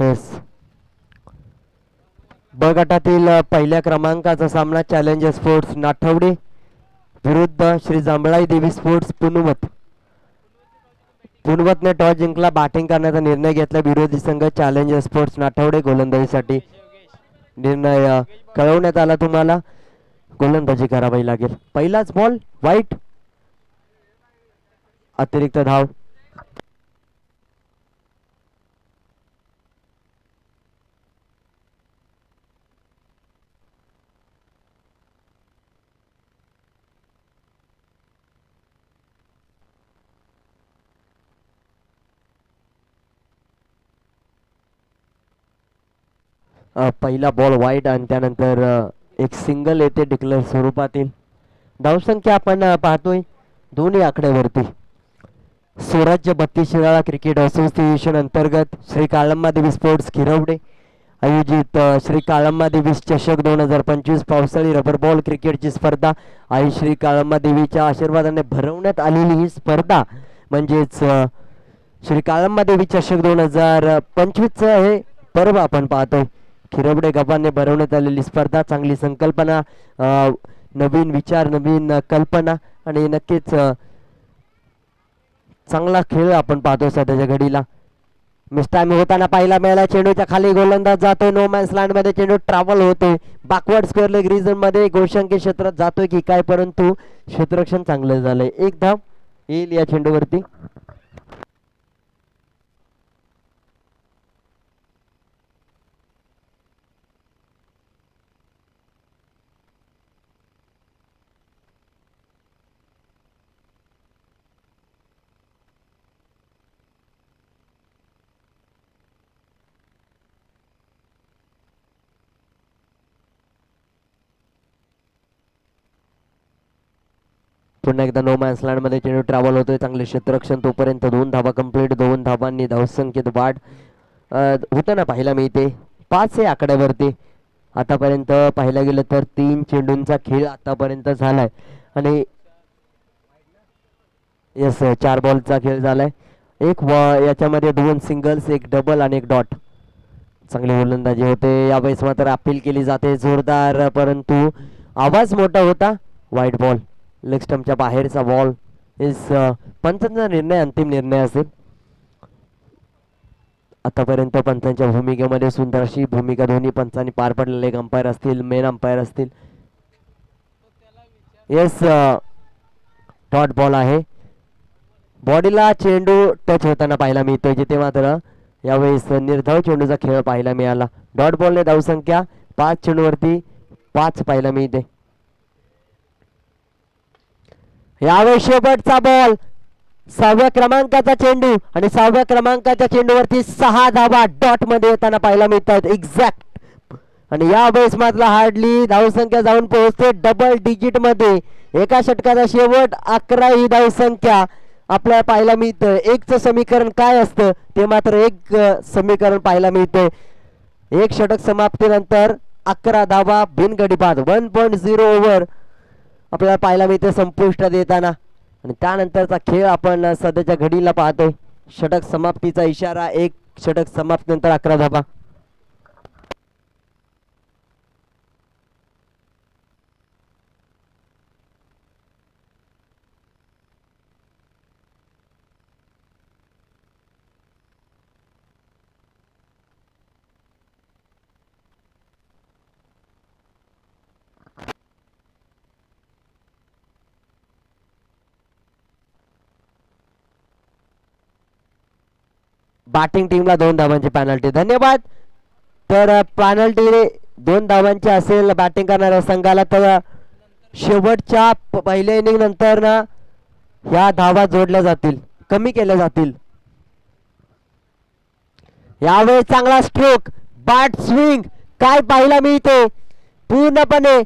Yes, ब गटातील पहिल्या क्रमांकाचा सामना चॅलेंजर्स स्पोर्ट्स नाठवडे विरुद्ध श्री जांभळाई देवी स्पोर्ट्स पुनवत. पुनवतने टॉस जिंकला, बॅटिंग करण्याचा निर्णय घेतला. विरोधी संघ चॅलेंजर्स स्पोर्ट्स नाठवडे. गोलंदाजीसाठी निर्णय कळवण्यात आला तुम्हाला. गोलंदाजी करावी लागेल. पहिलाच बॉल वाईट, अतिरिक्त धाव. पहिला बॉल वाईट आणि त्यानंतर एक सिंगल येते डिक्लेअर स्वरूपातील. धावसंख्या आपण पाहतोय दोन्ही आकड्यावरती. स्वराज्य 32 शिराळा क्रिकेट असोसिएशन अंतर्गत श्री काळम्मादेवी स्पोर्ट्स खिरवडे आयोजित श्री काळम्मादेवी चषक 2025 पावसाळी रबर बॉल क्रिकेटची स्पर्धा. आई श्री काळम्मादेवीच्या आशीर्वादाने भरवण्यात आलेली ही स्पर्धा म्हणजेच श्री काळम्मादेवी चषक 2025 हे पर्व आपण पाहतोय. खिरवडे गावाने भरवण्यात आलेली स्पर्धा. चांगली संकल्पना, नवीन विचार, नवीन कल्पना आणि नक्कीच चांगला खेळ आपण पाहतोय सध्याच्या घडीला. मिसटाइम होताना पाहायला मिळाला. चेंडूच्या खाली गोलंदाज जातोय. नो मॅन्स लँड मध्ये चेंडू ट्रॅव्हल होतोय. बॅकवर्ड स्क्वेअर लेग रिजन मध्ये गोलशंके क्षेत्रात जातोय की काय, परंतु क्षेत्ररक्षण चांगलं झालंय. एक धाव येईल या चेंडूवरती. पुन्हा एकदा नो मॅन्स लँड मध्ये चेंडू ट्रॅव्हल होतोय. चांगले क्षेत्ररक्षण तोपर्यंत 2 धावा कंप्लीट. 2 धावांनी धावसंख्येत वाढ होताना पाहायला मिळते. 5 आहे आकड्यावरती. आतापर्यंत पाहायला गेलं तर 3 चेंडूंचा खेळ आतापर्यंत झालाय आणि येस 4 बॉलचा खेळ झालाय. एक याच्यामध्ये 2 सिंगल्स, 1 डबल आणि 1 डॉट. चांगली गोलंदाजी होते. यावेळेस मात्र अपील केली जाते जोरदार, परंतु आवाज मोठा होता. वाईट बॉल, लेग स्टंपच्या बाहेरचा बॉल. इस पंचांचा निर्णय अंतिम निर्णय असेल. आतापर्यंत पंचांच्या भूमिकेमध्ये सुंदर अशी भूमिका दोन्ही पंचांनी पार पडलेले. एक अंपायर असतील, मेन अंपायर असतील. येस, डॉट बॉल आहे. बॉडीला चेंडू टच होताना पाहायला मिळतोय, जिथे मात्र यावेळेस निर्धाव चेंडूचा खेळ पाहायला मिळाला. डॉट बॉलने धावसंख्या 5 चेंडूवरती 5 पाहायला मिळते. यावेळेस शेवटचा बॉल, 6व्या क्रमांकाचा चेंडू आणि 6व्या क्रमांकाच्या चेंडूवरती 6 धावा डॉट मध्ये येताना पाहायला मिळतात एक्झॅक्ट. आणि यावेळेस मात्र हार्डली धावसंख्या जाऊन पोहोचते डबल डिजिट मध्ये. एका षटकाचा शेवट 11 ही धावसंख्या आपल्याला पाहायला मिळतं. एकचं समीकरण काय असतं ते मात्र एक समीकरण पाहायला मिळते. एक षटक समाप्तीनंतर 11 धावा बिनगडी बाद 1.0 ओव्हर आपल्याला पाहायला मिळते संपुष्टात येताना. आणि त्यानंतरचा खेळ आपण सध्याच्या घडीला पाहतोय. षटक समाप्तीचा इशारा. एक षटक समाप्तीनंतर 11 धावा. बॅटिंग टीमला 2 धावांची पॅनल्टी. धन्यवाद. तर पॅनल्टी 2 धावांची असेल बॅटिंग करणाऱ्या संघाला. तर शेवटच्या पहिल्या इनिंग नंतर ना ह्या धावा जोडल्या जातील, कमी केल्या जातील. यावेळी चांगला स्ट्रोक, बॅट स्विंग काय पाहायला मिळते. पूर्णपणे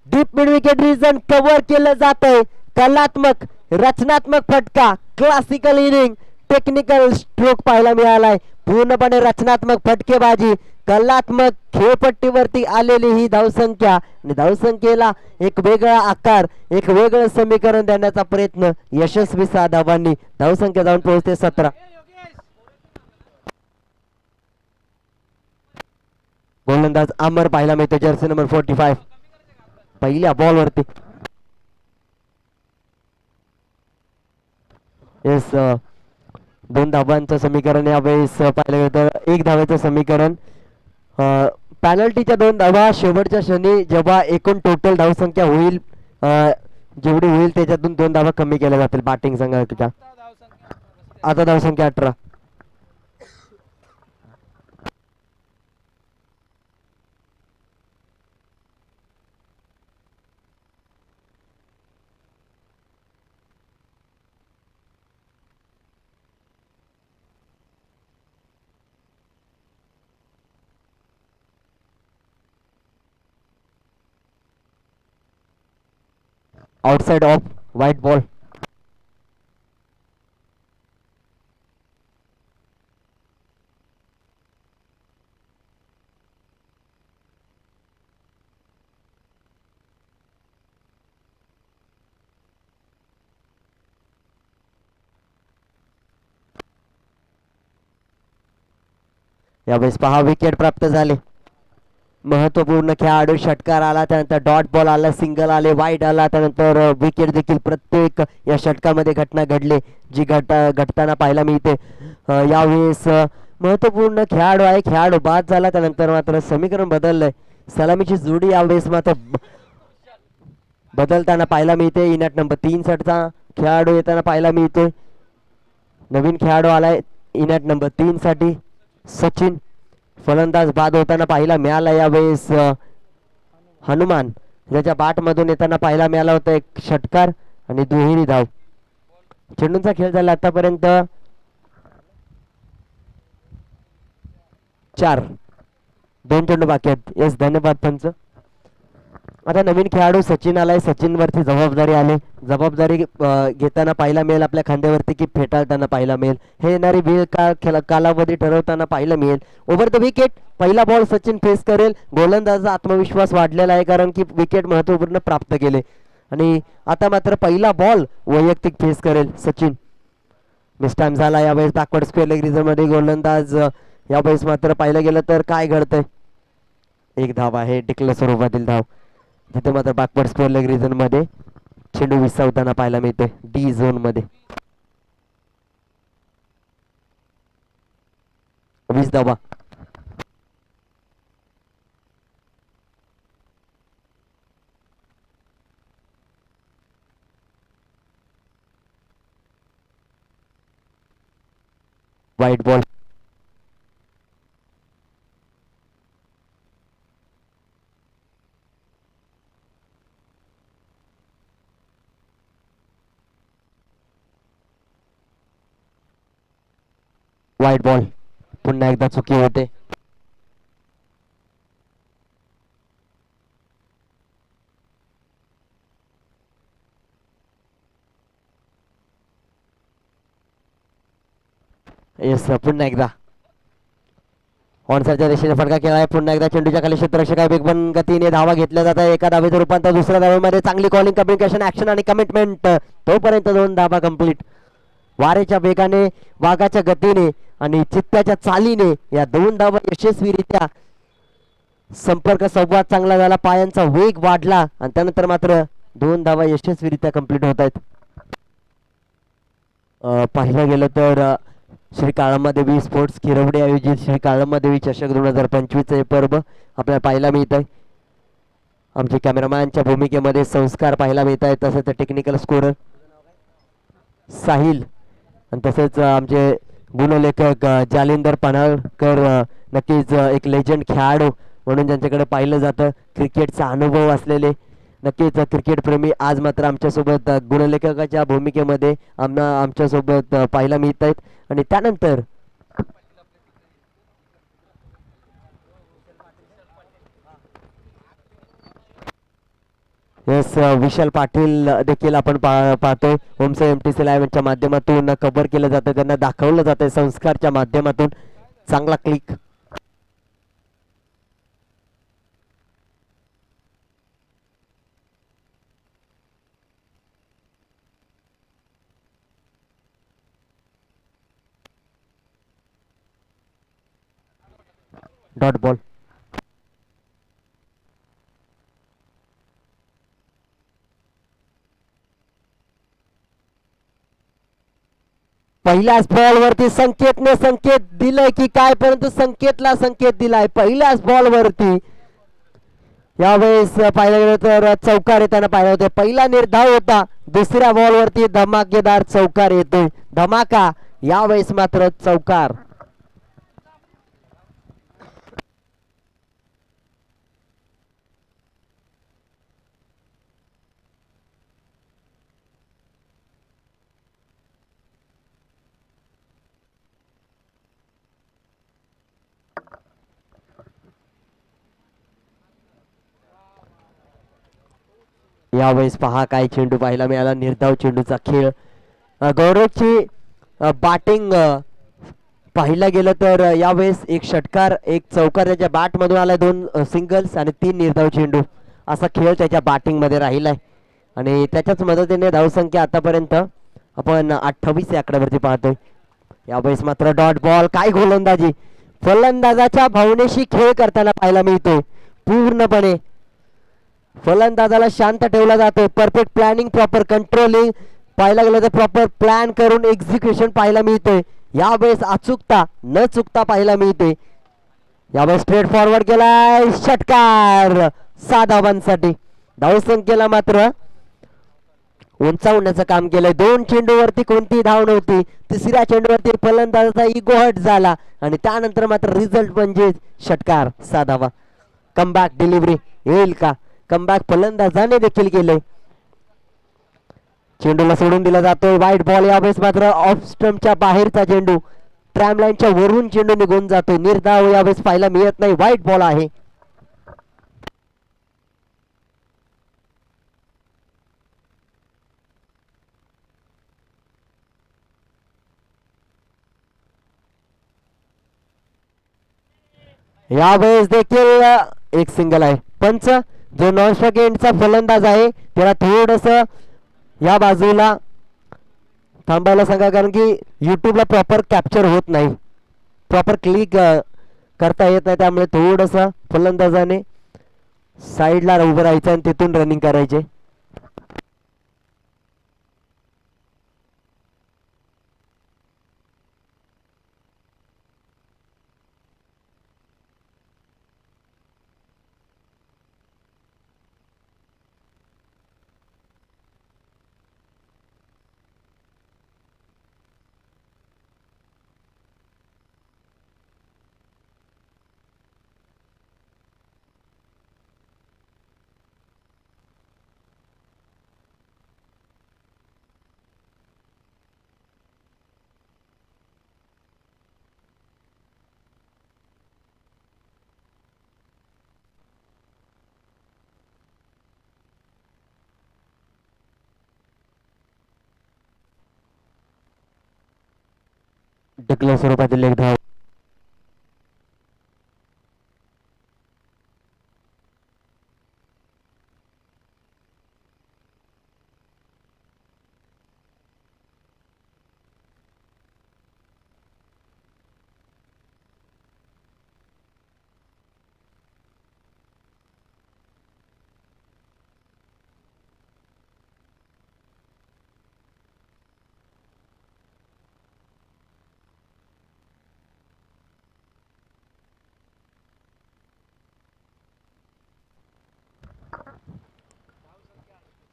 deep mid wicket region cover केलं जातंय. कलात्मक रचनात्मक फटका, क्लासिकल इनिंग, टेक्निकल स्ट्रोक पाहायला मिळालाय. पूर्णपणे रचनात्मक फटकेबाजी, कलात्मक खेळपट्टीवरती आलेली ही धावसंख्या आणि धावसंख्येला एक वेगळा आकार, एक वेगळं समीकरण देण्याचा प्रयत्न यशस्वी 6 धावांनी. धावसंख्या जाऊन पोहोचते 17. गोलंदाज अमर पाहायला मिळतो, जर्सी नंबर 45 पहिल्या बॉल वरती. येस, 2 धावांचं समीकरण यावेळेस पाहायला मिळतं. 1 धावेचं समीकरण. पॅनल्टीच्या 2 धावा शेवटच्या क्षणी जेव्हा एकूण टोटल धावसंख्या होईल, जेवढी होईल त्याच्यातून 2 धावा कमी केल्या जातील बॅटिंग संघाच्या. आता धावसंख्या 18. Outside of, white ball. यावेळेस पहा विकेट प्राप्त झाले. महत्वपूर्ण खेळाडू, षटकार आला, त्यानंतर डॉट बॉल आला, सिंगल आले, वाईट आला, त्यानंतर विकेट देखील प्रत्येक या षटकामध्ये घटना घडली जी घडताना पाहायला मिळते. यावेळेस महत्वपूर्ण खेळाडू आहे, खेळाडू बाद झाला, त्यानंतर मात्र समीकरण बदललंय. सलामीची जोडी यावेळेस मात्र बदलताना पाहायला मिळते. इनॅट नंबर 63 खेळाडू येताना पाहायला मिळते. नवीन खेळाडू आलाय इनॅट नंबर 3 साठी, सचिन. फलंदाज बाद होताना पाहायला मिळाला यावेळेस हनुमान, ज्याच्या बॅट मधून येताना पाहायला मिळाला होता एक षटकार आणि दुहेरी धाव. चेंडूंचा खेळ झाला आतापर्यंत 4. 2 चेंडू बाकी आहेत. येस, धन्यवाद पंच. आता नवीन खेळाडू सचिन आलाय, सचिन वरती जबाबदारी आली. जबाबदारी घेताना पाहायला मिळेल आपल्या खांद्यावरती की फेटाळताना पाहायला मिळेल. हे येणारी वेळ कालावधी ठरवताना पाहायला मिळेल. ओव्हर द विकेट, पहिला बॉल सचिन फेस करेल. गोलंदाजाचा आत्मविश्वास वाढलेला आहे कारण की विकेट महत्वपूर्ण प्राप्त केले आणि आता मात्र पहिला बॉल वैयक्तिक फेस करेल सचिन. मिस टाइम झाला यावेळेस बॅकवर्ड स्क्वेअर लेग रिझन मध्ये. गोलंदाज यावेळेस मात्र पाहिलं गेलं तर काय घडतंय, 1 धाव आहे, डिक्लेअर स्वरूपातील धाव. तिथे मात्र बॅकवर्ड स्क्वेअर लेग रिजन मध्ये चेंडू विसावताना पाहायला मिळते डी झोन मध्ये. 20 धावा. White ball. White ball. पुन्हा एकदा चुकी होते. येस, पुन्हा एकदा ऑनसाइडच्या दिशेने फटका केला आहे. पुन्हा एकदा चेंडूच्या खाली क्षेत्ररक्षक आहे. वेगवान गतीने धावा घेतल्या जात आहे. एका धावेचं रूपांतर दुसऱ्या धावेमध्ये. चांगली कॉलिंग, कम्युनिकेशन, ऍक्शन आणि कमिटमेंट. तोपर्यंत 2 धावा कंप्लीट. वारेच्या वेगाने, वाघाच्या गतीने आणि चित्त्याच्या चालीने या 2 धावा यशस्वीरित्या. संपर्क संवाद चांगला झाला, पायांचा वेग वाढला आणि त्यानंतर मात्र 2 धावा यशस्वीरित्या कंप्लीट होत आहेत. पाहिलं गेलं तर श्री काळंबादेवी स्पोर्ट्स किरवडे आयोजित श्री काळंबादेवी चषक 2025 हे पर्व आपल्याला पाहायला मिळत आहे. आमचे कॅमेरामॅनच्या भूमिकेमध्ये संस्कार पाहायला मिळत आहेत, तसेच टेक्निकल स्कोरर साहिल आणि तसेच आमचे गुणलेखक जालिंदर पन्हाळकर. नक्कीच एक लेजंड खेळाडू म्हणून ज्यांच्याकडे पाहिलं जातं, क्रिकेटचा अनुभव असलेले नक्कीच क्रिकेट प्रेमी आज मात्र आमच्यासोबत गुणलेखकाच्या भूमिकेमध्ये आमच्यासोबत पाहायला मिळत आहेत. आणि त्यानंतर येस, विशाल पाटील देखील आपण पाहतोय. होमसे MTC लाईव्हच्या माध्यमातून कव्हर केलं जातं, त्यांना दाखवलं जातंय संस्कारच्या माध्यमातून. चांगला क्लिक. Dot ball. पहिल्याच बॉल वरती संकेतने संकेत दिलाय की काय, परंतु संकेतला संकेत दिलाय पहिल्याच बॉल वरती. यावेळेस पाहिलं गेलं तर चौकार येताना पाहिलं होते. पहिला निर्धाव होता, दुसऱ्या बॉल वरती धमाकेदार चौकार येतोय. धमाका, यावेळेस मात्र चौकार. यावेळेस पहा काय चेंडू पाहायला मिळाला, निर्धाव चेंडूचा खेळ. गौरवची बॅटिंग पाहिलं गेलं तर यावेळेस एक षटकार, एक चौकार त्याच्या बॅट मधून आलाय, 2 सिंगल्स आणि 3 निर्धाव चेंडू असा खेळ त्याच्या बॅटिंग मध्ये राहिलाय. आणि त्याच्याच मदतीने धावसंख्या आतापर्यंत आपण 28 या आकड्यावरती पाहतोय. यावेळेस मात्र डॉट बॉल, काय गोलंदाजी, फलंदाजाच्या भावनेशी खेळ करताना पाहायला मिळतोय. पूर्णपणे फलंदाजाला शांत ठेवला जातो. परफेक्ट प्लॅनिंग, प्रॉपर कंट्रोलिंग पाहायला गेलं तर प्रॉपर प्लॅन करून एक्झिक्युशन पाहायला मिळतोय. यावेळेस अचूकता न चुकता पाहायला मिळते. यावेळेस स्ट्रेट फॉरवर्ड केलाय, षटकार 6 धावांसाठी. धावसंख्येला मात्र उंचावण्याचं काम केलंय. 2 चेंडूवरती कोणतीही धाव नव्हती. तिसऱ्या चेंडूवरती फलंदाजाचा इगो हट झाला आणि त्यानंतर मात्र रिझल्ट म्हणजे षटकार 6 धावा. कमबॅक डिलिव्हरी येईल का? कमबॅक फलंदाजाने देखील केले. चेंडूला सोडून दिला जातोय, वाईट बॉल. यावेळेस मात्र ऑफ स्टंपच्या बाहेरचा चेंडू, ट्रॅम लाईनच्या वरून चेंडू निघून जातो. निर्धाव यावेळेस पाहायला मिळत नाही, वाईट बॉल आहे. यावेळेस देखील एक सिंगल आहे. पंच जो नॉन स्ट्राइक एंडचा फलंदाज आहे त्याला थोडस या बाजूला थांबायला सांगा, कारण की युट्यूबला प्रॉपर कॅप्चर होत नाही, प्रॉपर क्लिक करता येत नाही. त्यामुळे थोडस फलंदाजाने साईडला उभं राहायचं आणि तिथून रनिंग करायचे. ढकल स्वरूपातील एक धाव.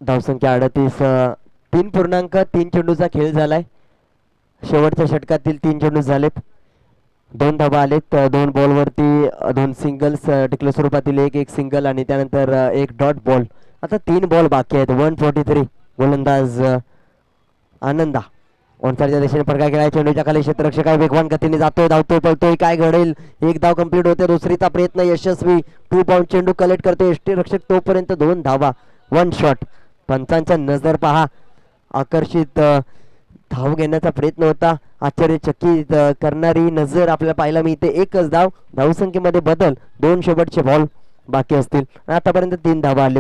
धावसंख्या 38. 3.3 चेंडूचा खेळ झालाय. शेवटच्या षटकातील 3 चेंडू झालेत, 2 धावा आलेत. 2 बॉलवरती 2 सिंगल्स, टिकले स्वरूपातील एक सिंगल आणि त्यानंतर एक डॉट बॉल. आता 3 बॉल बाकी आहेत. 143. गोलंदाज आनंदा ओंसारच्या दिशेने फटका खेळाय. चेंडूच्या खाली क्षेत्ररक्षक आहे, वेगवान गतीने जातोय, धावतोय, पळतोय, काय घडेल? एक धाव कंप्लीट होते, दुसरीचा प्रयत्न यशस्वी. 2 बाउंड चेंडू कलेक्ट करते यष्टीरक्षक, तोपर्यंत 2 धावा, 1 शॉट. पंचांच्या नजर पहा, आकर्षित धाव घेण्याचा प्रयत्न होता, आश्चर्यचकित करणारी नजर आपल्याला पाहायला मिळते. एकच धाव, धावसंख्येमध्ये बदल, 2 शेवटचे बॉल बाकी असतील. आतापर्यंत 3 धावा आले.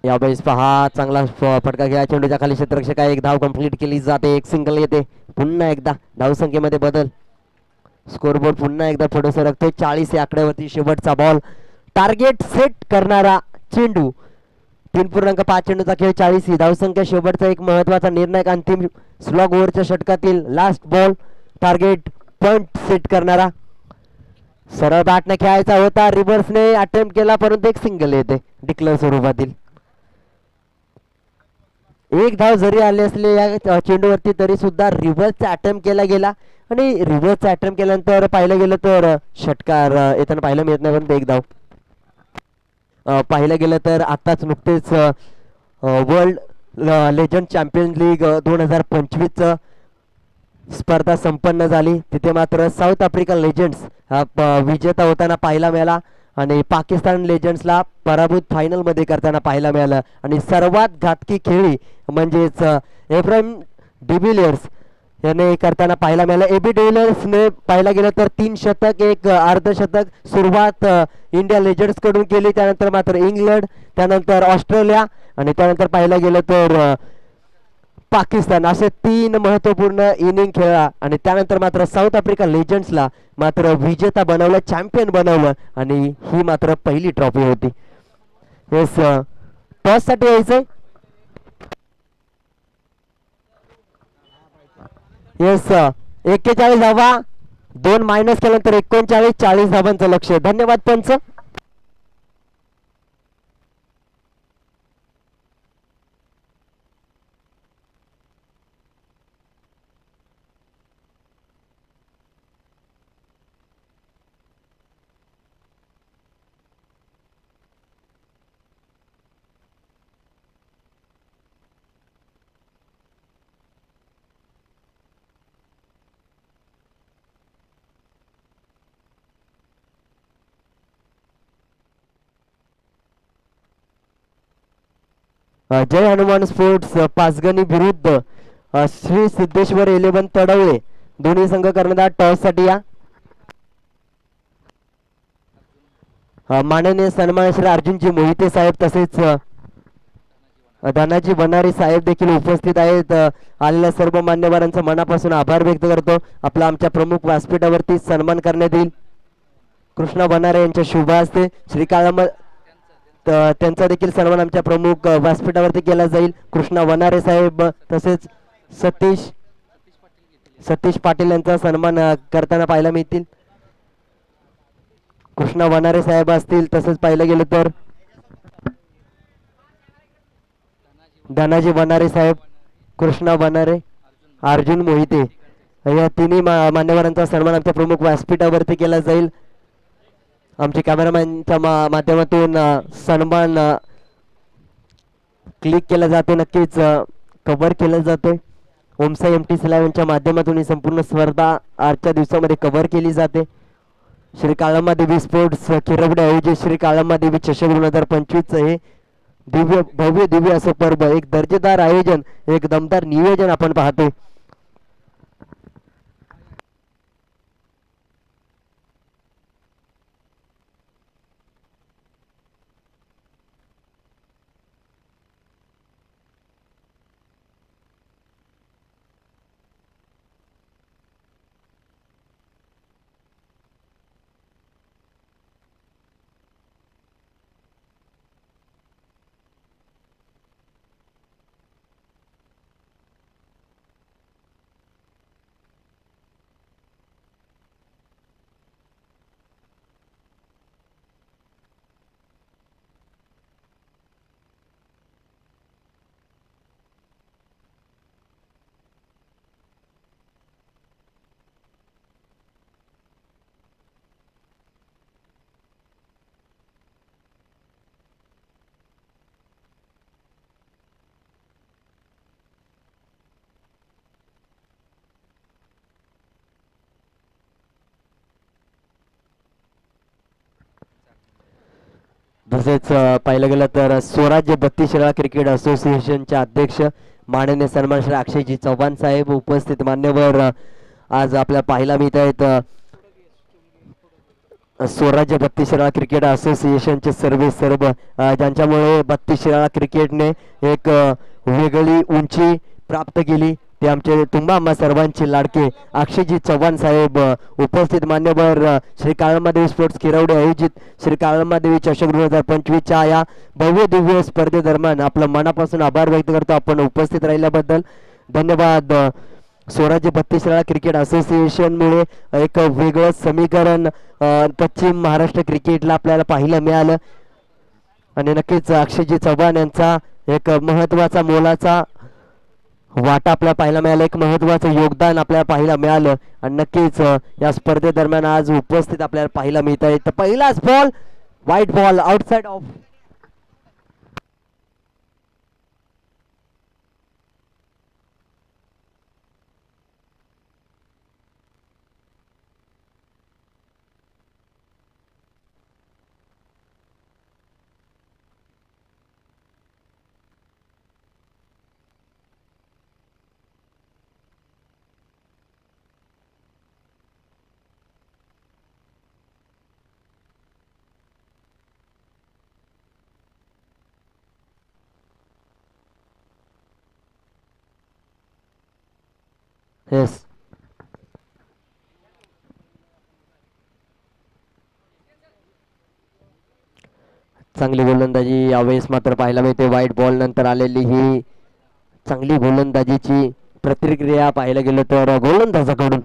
यावेळेस पहा, चांगला फटका घ्या, चेंडूच्या खाली क्षेत्ररक्षक आहे, एक धाव कंप्लीट केली जाते, एक सिंगल येते. पुन्हा एकदा धावसंख्येमध्ये बदल, स्कोरबोर्ड पुन्हा एकदा पुढे सरकतोय. 40 या आकड्यावरती शेवटचा बॉल, टार्गेट सेट करणारा चेंडू 3.5 चेंडूचा खेळ 40 ही धावसंख्या. शेवटचा एक महत्वाचा निर्णायक अंतिम स्लॉग ओव्हरच्या षटकातील last ball target point set करणारा. सरळ बॅटने खेळायचा होता, रिव्हर्सने अटेम्प्ट केला परंतु एक सिंगल येते डिक्लेअर स्वरूपातील. एक धाव जरी आली असले या चेंडूवरती तरी सुद्धा रिव्हर्सचा अटेम्प्ट केला गेला आणि रिव्हर्सचा अटेम्प्ट केल्यानंतर पाहिलं गेलं तर षटकार येताना पाहायला मिळत नाही परंतु एक धाव. पाहिलं गेलं तर आताच नुकतेच वर्ल्ड लेजंड चॅम्पियन लीग 2025 स्पर्धा संपन्न झाली. तिथे मात्र साऊथ आफ्रिकन लेजंड्स हा विजेता होताना पाहायला मिळाला आणि पाकिस्तान लेजंड्सला पराभूत फायनलमध्ये करताना पाहायला मिळालं. आणि सर्वात घातकी खेळी म्हणजेच एब्राहिम डिव्हिलियर्स याने करताना पाहायला मिळालं. एबी डिव्हिलियर्सने पाहायला गेलं तर 3 शतक 1 अर्धशतक सुरुवात इंडिया लेजंड्स कडून केली. त्यानंतर मात्र इंग्लंड, त्यानंतर ऑस्ट्रेलिया आणि त्यानंतर पाहायला गेलं तर पाकिस्तान असे 3 महत्वपूर्ण इनिंग खेळला आणि त्यानंतर मात्र साऊथ आफ्रिका लेजंड्सला मात्र विजेता बनवलं, चॅम्पियन बनवलं आणि ही मात्र पहिली ट्रॉफी होती. येस, टॉस साठी यायचंय. येस, 41 धावा, 2 मायनस केल्यानंतर 39, 40 धावांचं लक्ष. धन्यवाद पंच. जय हनुमान स्पोर्ट्स पाचगणी विरुद्ध श्री सिद्धेश्वर 11 तडवळे दोन्ही संघ करण्यात टॉस साठी या. माननीय सन्मान श्री अर्जुनजी मोहिते साहेब तसेच धनाजी बनारी साहेब देखील उपस्थित आहेत. आलेल्या सर्व मान्यवरांचा मनापासून आभार व्यक्त करतो. आपला आमच्या प्रमुख व्यासपीठावरती सन्मान करण्यात येईल. कृष्णा बनारे यांच्या शुभ हस्ते श्री काळम त्यांचा देखील सन्मान आमच्या प्रमुख व्यासपीठावरती केला जाईल. कृष्णा वनारे साहेब तसेच सतीश पाटील यांचा सन्मान करताना पाहायला मिळतील. कृष्णा वनारे साहेब असतील तसेच पाहिलं गेलं तर धनाजी वनारे साहेब, कृष्णा वनारे, अर्जुन मोहिते या तिन्ही मान्यवरांचा सन्मान आमच्या प्रमुख व्यासपीठावरती केला जाईल. आमचे कॅमेरामॅनच्या माध्यमातून सन्मान क्लिक केला जातो, नक्कीच कव्हर केला जातोय. ओमसाई MT लाईव्ह यांच्या माध्यमातून ही संपूर्ण स्पर्धा आजच्या दिवसामध्ये कव्हर केली जाते. श्री काळम्मा देवी स्पोर्ट्स किरवडे आयोजित श्री काळम्मा देवी चषक 2025 हे भव्य दिव्य असं पर्व, एक दर्जेदार आयोजन, एक दमदार नियोजन आपण पाहतोय. तसेच पाहिलं गेलं तर स्वराज्य 32 शिराळा क्रिकेट असोसिएशनचे अध्यक्ष माननीय सन्मान श्री अक्षयजी चव्हाण साहेब उपस्थित मान्यवर आज आपल्या पाहायला मिळत आहेत. स्वराज्य 32 शिराळा क्रिकेट असोसिएशनचे सर्व ज्यांच्यामुळे 32 शिराळा क्रिकेटने एक वेगळी उंची प्राप्त केली. ते आमचे तुम्हा आम्हा सर्वांचे लाडके अक्षयजी चव्हाण साहेब उपस्थित मान्यवर श्री काळमादेवी स्पोर्ट्स किरवडे आयोजित श्री काळमादेवी चषक 2025च्या या भव्य दिव्य स्पर्धेदरम्यान आपलं मनापासून आभार व्यक्त करतो आपण उपस्थित राहिल्याबद्दल. धन्यवाद. स्वराज्य 32 शाळा क्रिकेट असोसिएशनमुळे एक वेगळं समीकरण पश्चिम महाराष्ट्र क्रिकेटला आपल्याला पाहायला मिळालं आणि नक्कीच अक्षयजी चव्हाण यांचा एक महत्त्वाचा मोलाचा वाटा आपल्याला पाहायला मिळाला, एक महत्त्वाचं योगदान आपल्याला पाहायला मिळालं आणि नक्कीच या स्पर्धेदरम्यान आज उपस्थित आपल्याला पाहायला मिळत आहे. तर पहिलाच ball white ball outside of. Yes, चांगली गोलंदाजी यावेळेस मात्र पाहायला मिळते. व्हाईट बॉल नंतर आलेली ही चांगली गोलंदाजीची प्रतिक्रिया पाहायला गेलं तर गोलंदाजाकडून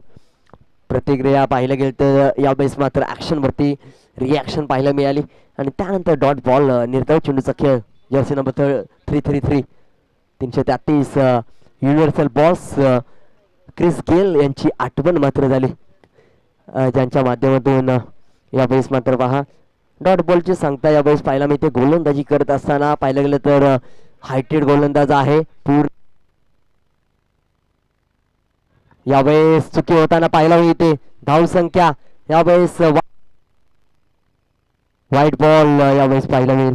प्रतिक्रिया पाहायला गेलं तर यावेळेस मात्र ॲक्शनवरती रिॲक्शन पाहायला मिळाली आणि त्यानंतर डॉट बॉल निर्धाव चेंडूचा खेळ jersey number 333 333 universal boss Chris Gayle यांची आठवण मात्र झाली, ज्यांच्या माध्यमातून यावेळेस मात्र पहा डॉट बॉलची सांगता यावेळेस पाहायला मिळते. गोलंदाजी करत असताना पाहायला गेलं तर हायटेड गोलंदाज आहे. यावेळेस चुकी होताना पाहायला मिळते. धाव संख्या यावेळेस व्हाईट बॉल यावेळेस पाहायला मिळेल.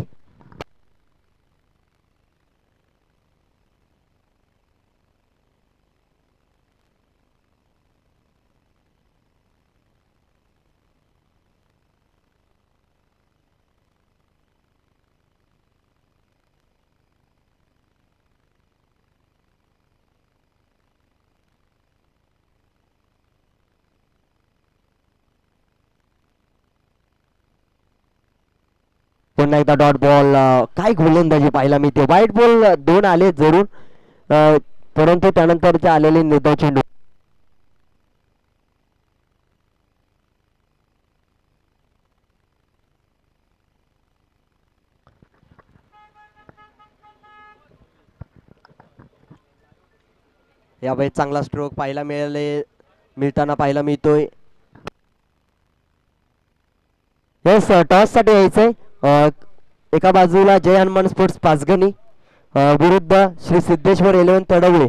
पुन्हा एकदा डॉट बॉल. काय गोलंदाजी पाहायला मिळते. व्हाईट बॉल 2 आले जरूर, परंतु त्यानंतरचे आलेले निर्धाव चेंडू यावेळेस चांगला स्ट्रोक पाहायला मिळताना पाहायला मिळतोय. येस, टॉस साठी यायचंय. एका बाजूला जय हनुमान स्पोर्ट्स पाचगणी विरुद्ध श्री सिद्धेश्वर 11 तडवळे.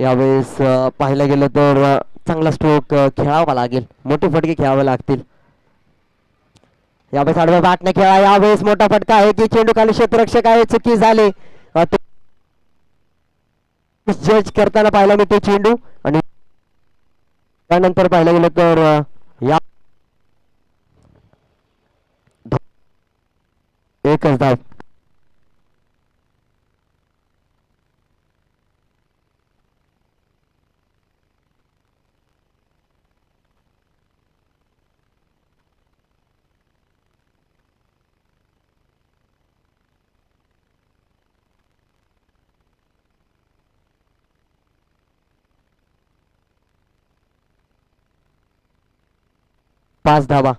यावेळेस पाहायला गेलं तर चांगला स्ट्रोक खेळावा लागेल, मोठे फटके खेळावे लागतील. यावेळेस आडव्या बॅटने खेळा. यावेळेस मोठा फटका आहे की चेंडू खाली क्षेत्ररक्षक आहे, चुकी झाली. जज करताना पाहायला मिळते चेंडू आणि त्यानंतर पाहायला गेलं तर या एकच धाव. पाच धावा.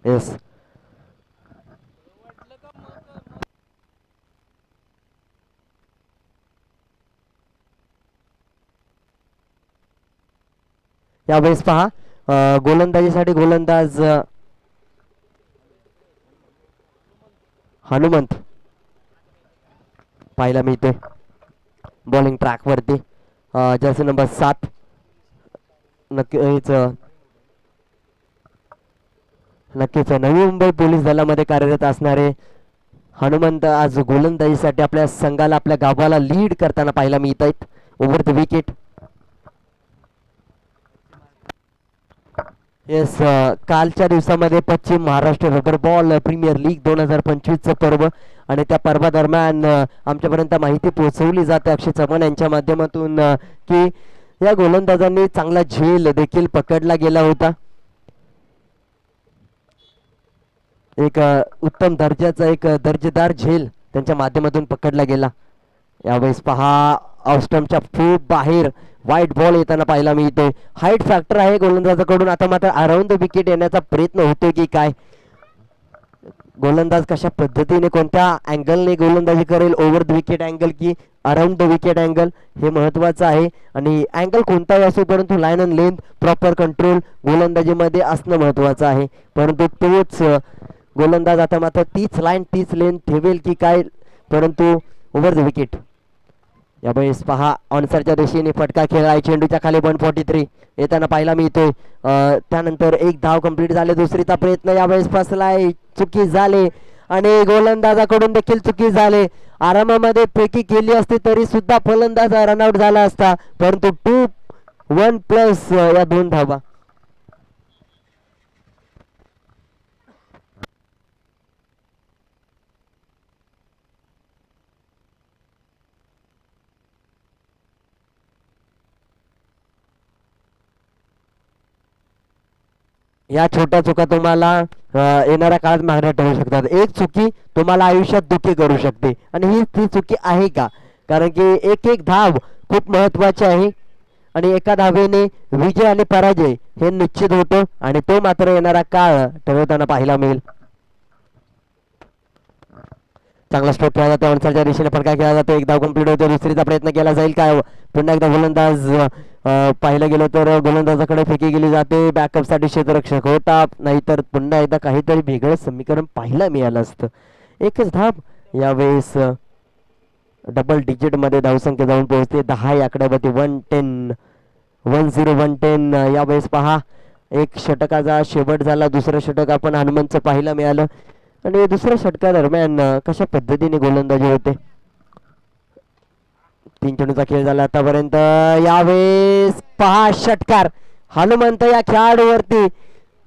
येस, यावेळेस पहा गोलंदाजीसाठी गोलंदाज हनुमंत पाहायला मिळते बॉलिंग ट्रॅक वरती. जर्सी नंबर 7 नक्कीच नक्कीच नवी मुंबई पोलीस दलामध्ये कार्यरत असणारे हनुमंत आज गोलंदाजीसाठी आपल्या संघाला आपल्या गावाला लीड करताना पाहायला मिळत आहेत. Over the wicket. येस, कालच्या दिवसामध्ये पश्चिम Maharashtra rubber ball premier league 2025चं पर्व आणि त्या पर्वादरम्यान आमच्यापर्यंत माहिती पोहोचवली जाते अक्षय चव्हाण यांच्या माध्यमातून की या गोलंदाजांनी चांगला झेल देखील पकडला गेला होता. एक उत्तम दर्जाचा एक दर्जेदार झेल त्यांच्या माध्यमातून पकडला गेला. यावेळेस पहा ऑस्टमच्या खूप बाहेर वाईट बॉल येताना पाहायला मिळतोय. हाईट फॅक्टर आहे गोलंदाजाकडून. आता मात्र अराउंड द विकेट येण्याचा प्रयत्न होतोय की काय, गोलंदाज कशा पद्धतीने कोणत्या अँगलने गोलंदाजी करेल, ओव्हर द विकेट अँगल की अराउंड द विकेट अँगल, हे महत्त्वाचं आहे. आणि अँगल कोणताही असो परंतु line and length proper control गोलंदाजीमध्ये असणं महत्त्वाचं आहे. परंतु तोच गोलंदाज आता मात्र तीच लाईन तीच लेंथ ठेवेल की काय, परंतु ओव्हर द विकेट. यावेळेस पहा ऑनसरच्या दिशेने फटका खेळलाय, चेंडूच्या खाली 143 येताना पाहायला मिळतोय. त्यानंतर एक धाव कंप्लीट झाले. दुसरीचा प्रयत्न यावेळेस फसलाय, चुकी झाले आणि गोलंदाजाकडून देखील चुकी झाले. आरामामध्ये फेकी केली असती तरी सुद्धा फलंदाज रनआउट झाला असता, परंतु 2-1+ या 2 धावा. या छोट्या चुका तुम्हाला येणाऱ्या काळात मागण्या ठेवू शकतात. एक चुकी तुम्हाला आयुष्यात दुःखी करू शकते आणि ही ती चुकी आहे का, कारण की एक एक धाव खूप महत्त्वाची आहे आणि एका धावेने विजय आणि पराजय हे निश्चित होतं आणि तो मात्र येणारा काळ ठरवताना पाहायला मिळेल. चांगला स्ट्रोक खेळला जातो, अनसरच्या दिशेने फटका खेळला जातो. एक धाव कंप्लीट होतो. दुसरीचा प्रयत्न केला जाईल काय, पुन्हा एकदा गोलंदाज पाहिलं गेलं तर गोलंदाजाकडे फेकी गेली जाते. बॅकअपसाठी क्षेत्ररक्षक होता, नाहीतर पुन्हा एकदा काहीतरी वेगळं समीकरण पाहायला मिळालं असतं. एकच धाव. यावेळेस डबल डिजिट मध्ये धावसंख्या जाऊन पोहोचते 10 या आकड्यावरती. 110 यावेळेस पहा एक षटकाचा शेवट झाला. दुसरं षटक आपण हनुमंतचं पाहायला मिळालं आणि दुसऱ्या षटकादरम्यान कशा पद्धतीने गोलंदाजी होते. 3 चेंडूचा खेळ झाला आतापर्यंत. यावेळेस पहा षटकार, हनुमंत या खेळाडूवरती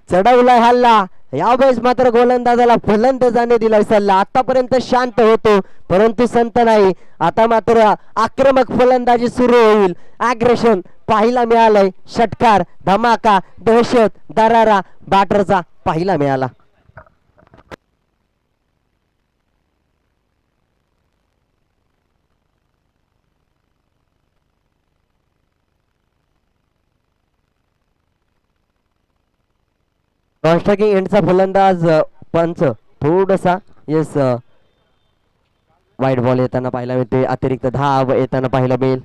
चढवलाय हल्ला. यावेळेस मात्र गोलंदाजाला फलंदाजाने दिलाय सल्ला. आतापर्यंत शांत होतो परंतु संत नाही. आता मात्र आक्रमक फलंदाजी सुरू होईल. अग्रेशन पाहायला मिळालंय. षटकार, धमाका, दहशत, दरारा बॅटरचा पाहायला मिळाला. नॉनस्ट्रायकिंग एंडचा फलंदाज पंच थोडासा येस वाईट बॉल येताना पाहायला मिळते. अतिरिक्त धाव येताना पाहायला मिळेल.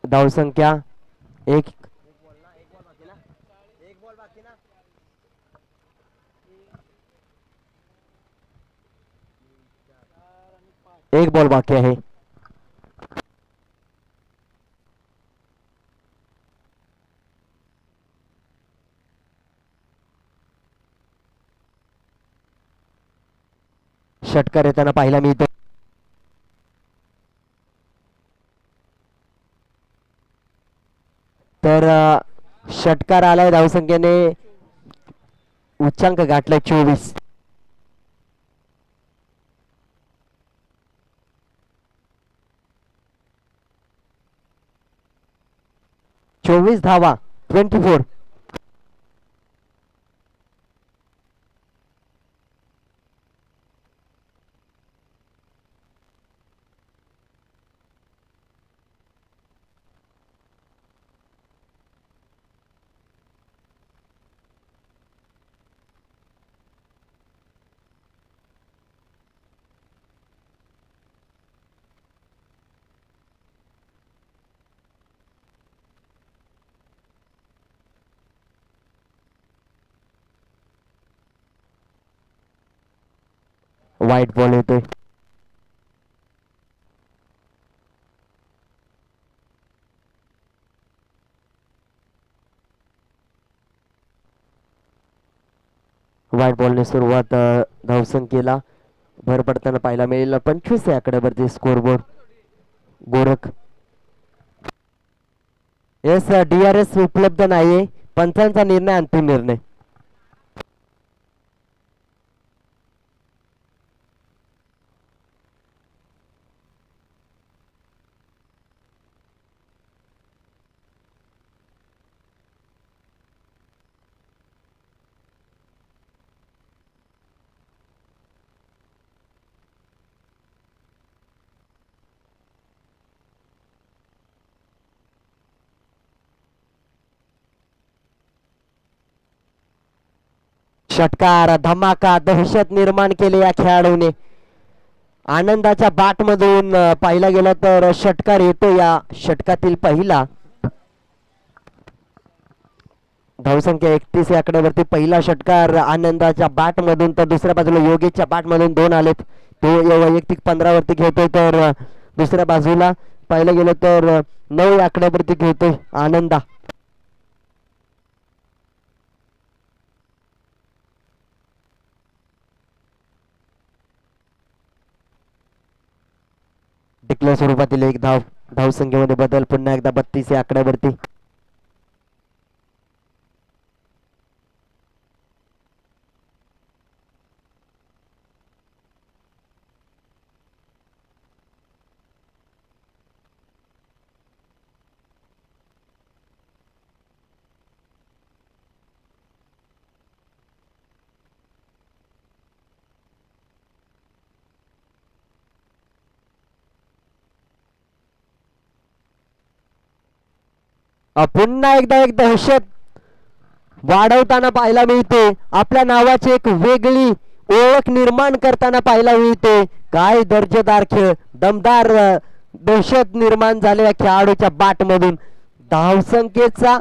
धावसंख्या एक बॉल बाकी आहे. षटकार येताना पाहायला मिळतो. तर षटकार आलाय. धावसंख्येने उच्चांक गाठलाय 24. धावा 24. वाईट बॉल येतोय. वाईट बॉलने सुरुवात धावसंख्येला भर पडताना पाहायला मिळेल. 25 आहे आकड्यावरती स्कोरबोर्ड. गोरख एस DRS उपलब्ध नाहीये. पंचांचा निर्णय अंतिम निर्णय. षटकार, धमाका, दहशत निर्माण केले या खेळाडूने. आनंदाच्या बाट मधून पाहिला गेला तर षटकार येतो या षटकातील पहिला. धावसंख्या 31 या आकड्यावरती पहिला षटकार आनंदाच्या बॅट मधून, तर दुसऱ्या बाजूला योगेशच्या बॅट मधून 2 आलेत. तो वैयक्तिक 15 वरती घेतोय, तर दुसऱ्या बाजूला पाहिलं गेलं तर 9 या आकड्यावरती घेतोय आनंदा. डिक्लेअर स्वरूपातील एक धाव. धावसंख्येमध्ये बदल पुन्हा एकदा 32 या आकड्यावरती. पुन्हा एकदा एक दहशत वाढवताना पाहायला मिळते. आपल्या नावाची एक वेगळी ओळख निर्माण करताना पाहायला मिळते. काय दर्जेदार खेळ, दमदार दहशत निर्माण झालेल्या खेळाडूच्या बॅट मधून. धावसंख्येचा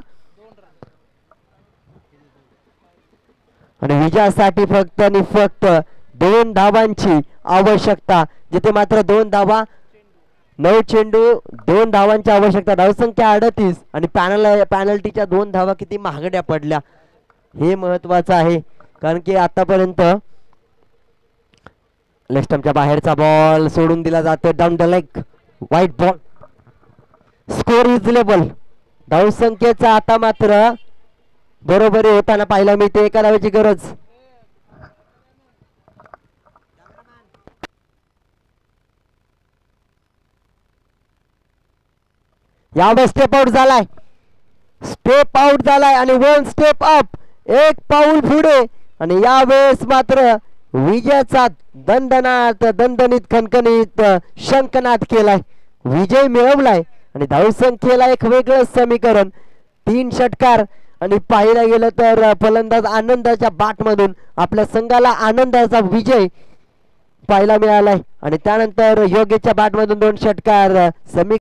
आणि विजयासाठी फक्त आणि फक्त 2 धावांची आवश्यकता. जिथे मात्र 2 धावा, 9 चेंडू 2 धावांची आवश्यकता. धावसंख्या 38 आणि पॅनल्टीच्या 2 धावा किती महागड्या पडल्या हे महत्वाचं आहे. कारण की आतापर्यंत लेफ्टच्या बाहेरचा बॉल सोडून दिला जातो. Down the leg, wide ball. Score is लेबल. धावसंख्येचा आता मात्र बरोबरी होताना पाहायला मिळते. एका धावेची गरज. यावेळेस स्टेप आउट झालाय, स्टेप आउट झालाय आणि 1 स्टेप अप, 1 पाऊल पुढे. आणि यावेळेस मात्र विजयाचा दणदणीत खणखणीत शंखनाद केलाय, विजय मिळवलाय. आणि धावसंख्येला एक वेगळं समीकरण. 3 षटकार आणि पाहायला गेलं तर फलंदाज आनंदाच्या बॅट मधून आपल्या संघाला आनंदाचा विजय पाहायला मिळालाय. आणि त्यानंतर योगेशच्या बॅट मधून 2 षटकार.